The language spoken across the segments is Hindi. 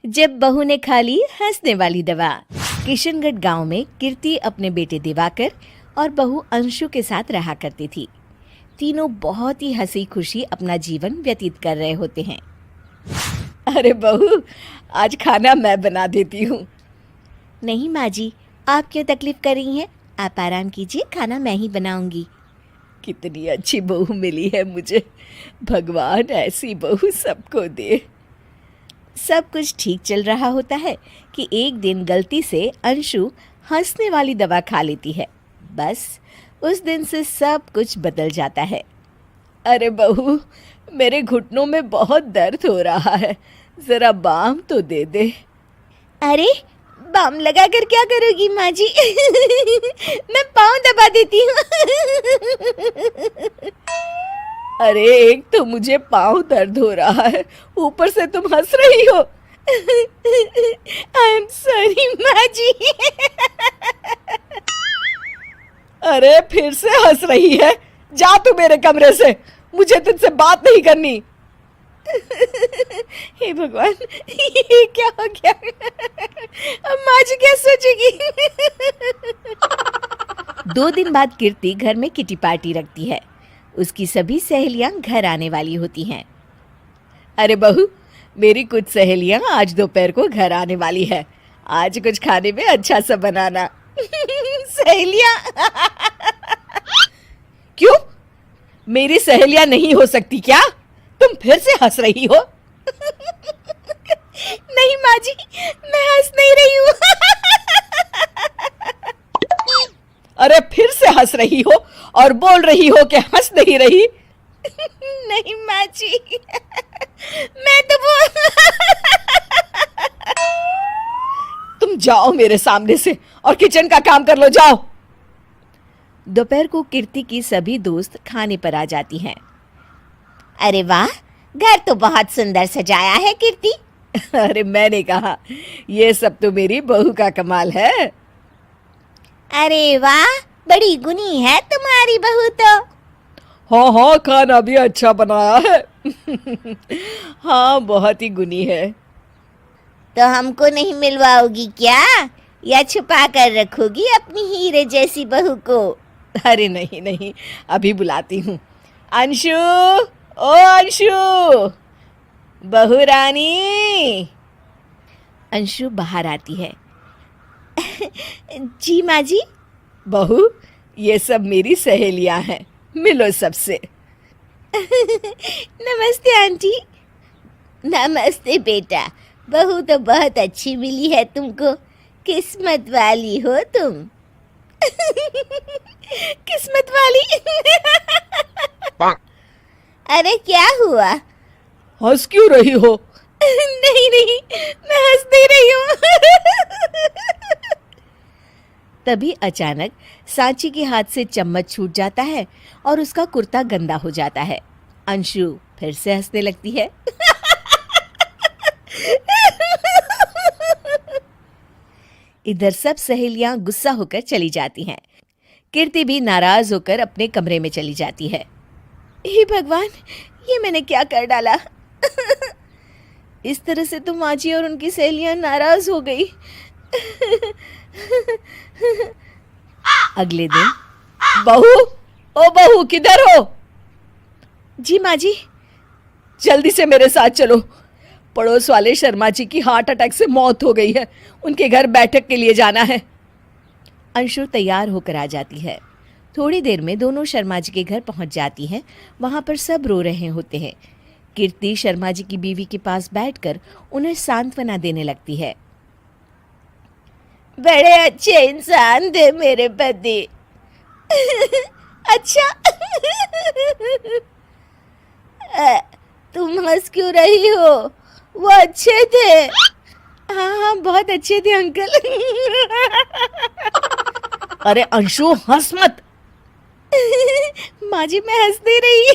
जब बहू ने खा ली हंसने वाली दवा। किशनगढ़ गांव में कीर्ति अपने बेटे दिवाकर और बहू अंशु के साथ रहा करती थी। तीनों बहुत ही हंसी खुशी अपना जीवन व्यतीत कर रहे होते हैं। अरे बहू, आज खाना मैं बना देती हूँ। नहीं माँ जी, आप क्यों तकलीफ कर रही हैं? आप आराम कीजिए, खाना मैं ही बनाऊंगी। कितनी अच्छी बहू मिली है मुझे, भगवान ऐसी बहू सबको दे। सब कुछ ठीक चल रहा होता है कि एक दिन गलती से अंशु हंसने वाली दवा खा लेती है। बस उस दिन से सब कुछ बदल जाता है। अरे बहू, मेरे घुटनों में बहुत दर्द हो रहा है, जरा बाम तो दे दे। अरे बाम लगा कर क्या करोगी माँ जी? मैं पाँव दबा देती हूँ। अरे एक तो मुझे पाँव दर्द हो रहा है, ऊपर से तुम हंस रही हो। आई एम सॉरी माँ जी। अरे फिर से हंस रही है, जा तू मेरे कमरे से, मुझे तुझसे बात नहीं करनी। हे भगवान, ये क्या हो गया? अब माँ जी क्या सोचेगी? 2 दिन बाद कीर्ति घर में किटी पार्टी रखती है। उसकी सभी सहेलियां घर आने वाली होती हैं। अरे बहू, मेरी कुछ सहेलियां आज दोपहर को घर आने वाली है। आज कुछ खाने में अच्छा सा बनाना। सहेलियां? क्यों? मेरी सहेलियां नहीं हो सकती क्या? तुम फिर से हंस रही हो? नहीं माँ जी, मैं हंस नहीं रही हूँ। अरे फिर से हंस रही हो और बोल रही हो कि हंस नहीं रही। नहीं माँ जी, मैं तो तुम जाओ मेरे सामने से और किचन का काम कर लो, जाओ। दोपहर को कीर्ति की सभी दोस्त खाने पर आ जाती हैं। अरे वाह, घर तो बहुत सुंदर सजाया है कीर्ति। अरे मैंने कहा, ये सब तो मेरी बहू का कमाल है। अरे वाह, बड़ी गुनी है तुम्हारी बहू तो। हाँ हाँ, खाना भी अच्छा बनाया है। हाँ, बहुत ही गुनी है। तो हमको नहीं मिलवाओगी क्या, या छुपा कर रखोगी अपनी हीरे जैसी बहू को? अरे नहीं नहीं, अभी बुलाती हूँ। अंशु, ओ अंशु, बहू रानी। अंशु बाहर आती है। जी माँ जी। बहू, ये सब मेरी सहेलियां हैं, मिलो सबसे। नमस्ते आंटी। नमस्ते बेटा, बहू तो बहुत अच्छी मिली है तुमको, किस्मत वाली हो तुम। किस्मत वाली? अरे क्या हुआ? हंस क्यों रही हो? नहीं नहीं, मैं हंस नहीं रही हूँ। तभी अचानक सांची के हाथ से चम्मच छूट जाता है और उसका कुर्ता गंदा हो जाता है। अंशु फिर से हंसने लगती है। इधर सब सहेलियां गुस्सा होकर चली जाती हैं। कीर्ति भी नाराज होकर अपने कमरे में चली जाती है। हे भगवान, ये मैंने क्या कर डाला? इस तरह से तो माँ जी और उनकी सहेलियां नाराज हो गई। अगले दिन, बहू, ओ बहू, किधर हो? जी माँ जी। जल्दी से मेरे साथ चलो, पड़ोस वाले शर्मा जी की हार्ट अटैक से मौत हो गई है, उनके घर बैठक के लिए जाना है। अंशु तैयार होकर आ जाती है। थोड़ी देर में दोनों शर्मा जी के घर पहुंच जाती हैं। वहां पर सब रो रहे होते हैं। कीर्ति शर्मा जी की बीवी के पास बैठकर उन्हें सांत्वना देने लगती है। बड़े अच्छे इंसान थे मेरे पति। अच्छा। तुम हंस क्यों रही हो? वो अच्छे थे। हाँ हाँ, बहुत अच्छे थे अंकल। अरे अंशु, हंस मत। माँ जी, मैं हंस नहीं रही।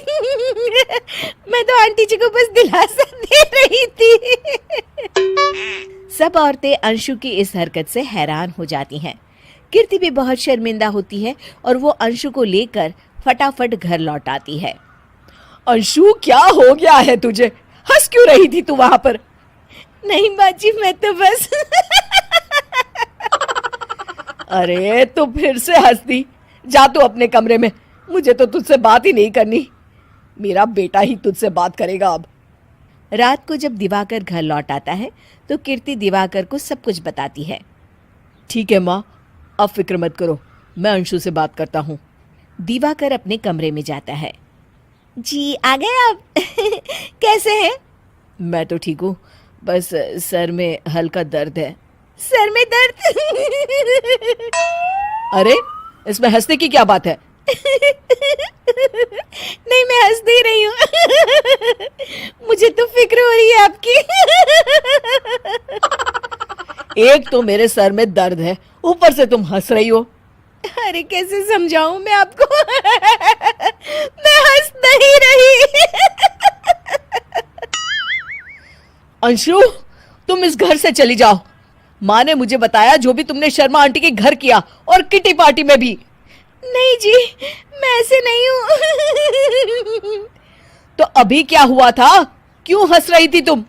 मैं तो आंटी जी को बस दिलासा दे रही थी। सब औरतें अंशु की इस हरकत से हैरान हो जाती हैं। कीर्ति भी बहुत शर्मिंदा होती है और वो अंशु को लेकर फटाफट घर लौट आती है। अंशु, क्या हो गया है तुझे? हंस क्यों रही थी तू वहां पर? नहीं बाजी, मैं तो बस अरे तो फिर से हंस दी। जा तू अपने कमरे में, मुझे तो तुझसे बात ही नहीं करनी। मेरा बेटा ही तुझसे बात करेगा अब। रात को जब दिवाकर घर लौट आता है तो कीर्ति दिवाकर को सब कुछ बताती है। ठीक है माँ, अब फिक्र मत करो, मैं अंशु से बात करता हूँ। दिवाकर अपने कमरे में जाता है। जी आ गए आप कैसे हैं? मैं तो ठीक हूँ, बस सर में हल्का दर्द है। सर में दर्द अरे इसमें हंसने की क्या बात है? नहीं, मैं हंस नहीं रही हूँ मुझे तो फिक्र हो रही है आपकी एक तो मेरे सर में दर्द है, ऊपर से तुम हंस रही हो। अरे कैसे समझाऊं मैं आपको मैं हंस नहीं रही अंशु, तुम इस घर से चली जाओ। माँ ने मुझे बताया जो भी तुमने शर्मा आंटी के घर किया, और किटी पार्टी में भी। नहीं जी, मैं ऐसे नहीं हूँ तो अभी क्या हुआ था? क्यों हंस रही थी तुम?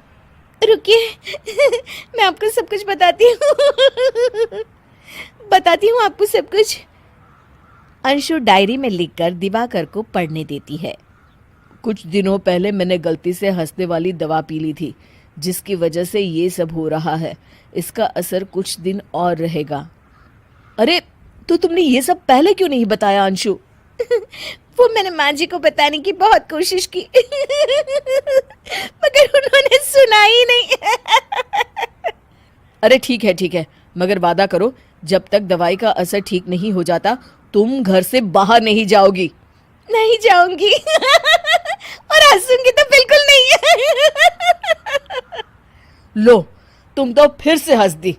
रुकिए मैं आपको सब कुछ बताती हूँ आपको सब कुछ। अंशु डायरी में लिखकर दिवाकर को पढ़ने देती है। कुछ दिनों पहले मैंने गलती से हंसने वाली दवा पी ली थी, जिसकी वजह से ये सब हो रहा है। इसका असर कुछ दिन और रहेगा। अरे तो तुमने ये सब पहले क्यों नहीं बताया अंशु? वो मैंने माँ जी को बताने की बहुत कोशिश की मगर उन्होंने सुना ही नहीं अरे ठीक है, मगर वादा करो जब तक दवाई का असर ठीक नहीं हो जाता तुम घर से बाहर नहीं जाओगी। नहीं जाऊंगी और हंसूंगी तो बिल्कुल नहीं लो, तुम तो फिर से हंस दी